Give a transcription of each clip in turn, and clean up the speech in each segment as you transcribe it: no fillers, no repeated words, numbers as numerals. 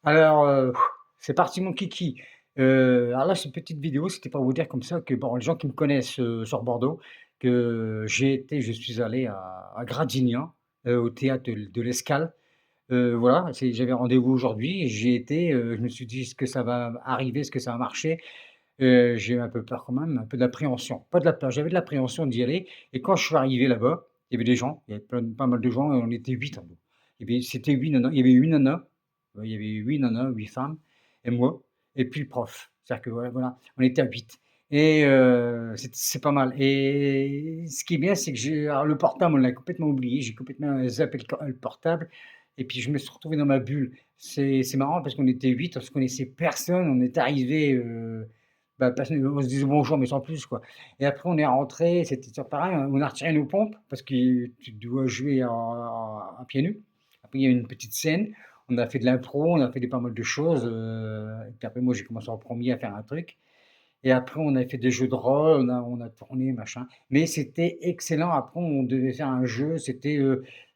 Alors, c'est parti mon kiki. Alors là, c'est une petite vidéo, c'était pour vous dire comme ça que bon, les gens qui me connaissent, sur Bordeaux, que je suis allé à Gradignan, au théâtre de l'Escale. Voilà, j'avais rendez-vous aujourd'hui et j'y étais, je me suis dit: «Est-ce que ça va arriver? Est-ce que ça va marcher?» J'ai eu un peu peur quand même, un peu d'appréhension. Pas de la peur, j'avais de l'appréhension d'y aller et quand je suis arrivé là-bas, il y avait des gens, il y avait pas mal de gens et on était 8 en tout. C'était 8 nanas, il y avait 8 nanas, il y avait 8 nanas, 8 femmes et moi et puis le prof. C'est-à-dire que voilà, on était à 8 et c'est pas mal et ce qui est bien, c'est que alors le portable, on l'a complètement oublié, j'ai complètement zappé le portable et puis je me suis retrouvé dans ma bulle. C'est marrant parce qu'on était 8, on se connaissait personne, on est arrivé bah, personne on se disait bonjour, mais sans plus, quoi. Et après, on est rentré, c'était toujours pareil, on a retiré nos pompes parce que tu dois jouer à pieds nus. Après, il y a eu une petite scène, on a fait de l'impro, on a fait des pas mal de choses, et puis après, moi, j'ai commencé en premier à faire un truc. Et après, on a fait des jeux de rôle, on a tourné, machin. Mais c'était excellent. Après, on devait faire un jeu, c'était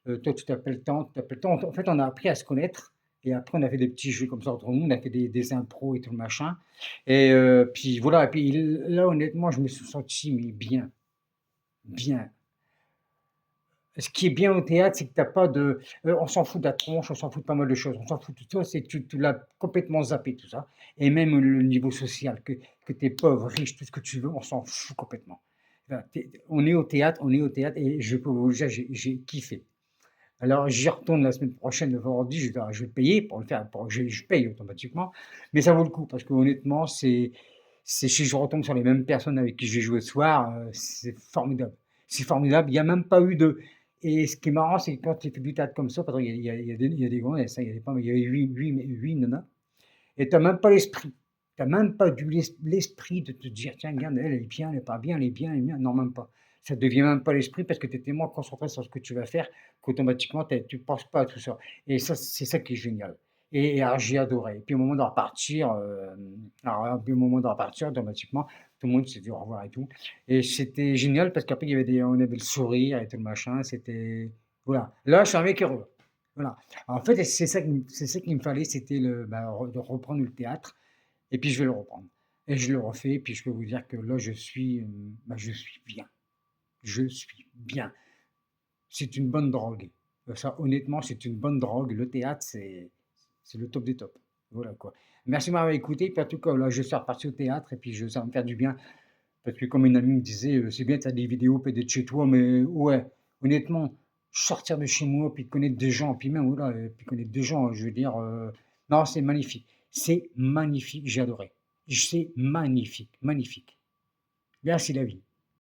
toi, tu t'appelles tant, tu t'appelles tant. En fait, on a appris à se connaître. Et après, on a fait des petits jeux comme ça entre nous, on a fait des impros et tout le machin. Et puis voilà, et puis là, honnêtement, je me suis senti mais bien, bien. Ce qui est bien au théâtre, c'est que t'as pas de on s'en fout de la tronche, on s'en fout de pas mal de choses. On s'en fout de tout ça, c'est que tu l'as complètement zappé tout ça et même le niveau social, que tu es pauvre, riche, tout ce que tu veux, on s'en fout complètement. Voilà, on est au théâtre et je peux vous dire, j'ai kiffé. Alors j'y retourne la semaine prochaine, le vendredi, je vais payer pour le faire, pour je paye automatiquement, mais ça vaut le coup parce qu'honnêtement, c'est si je retombe sur les mêmes personnes avec qui j'ai joué ce soir, c'est formidable. C'est formidable, il y a même pas eu de et ce qui est marrant, c'est que quand tu fais du théâtre comme ça, pardon, il y a des grands, il y a ça, il y a des pas il y avait 8 nanas et tu as même pas l'esprit. Tu as même pas du l'esprit de te dire: «Tiens, regarde, elle est bien, elle est pas bien, elle est bien, elle est bien». Non, même pas. Ça ne devient même pas l'esprit parce que tu es tellement concentré sur ce que tu vas faire qu'automatiquement tu penses pas à tout ça et ça, c'est ça qui est génial et alors j'ai adoré et puis au moment de repartir, alors puis au moment de repartir automatiquement, tout le monde s'est dit au revoir et tout et c'était génial parce qu'après il y avait on avait le sourire et tout le machin, c'était voilà. Là, je suis un mec heureux. Voilà. En fait, c'est ça qu'il me fallait, c'était de reprendre le théâtre et puis je vais le reprendre et je le refais et puis je peux vous dire que là, je suis bien. Je suis bien. C'est une bonne drogue. Ça, honnêtement, c'est une bonne drogue. Le théâtre, c'est le top des tops. Voilà, quoi. Merci de m'avoir écouté. Puis en tout cas, là, je suis reparti au théâtre et puis ça va me faire du bien parce que comme une amie me disait: «C'est bien, tu as des vidéos peut-être chez toi», mais ouais, honnêtement, sortir de chez moi, puis de connaître des gens, puis même voilà, puis connaître des gens, je veux dire, non, c'est magnifique. C'est magnifique, j'ai adoré. C'est magnifique, magnifique. Merci la vie.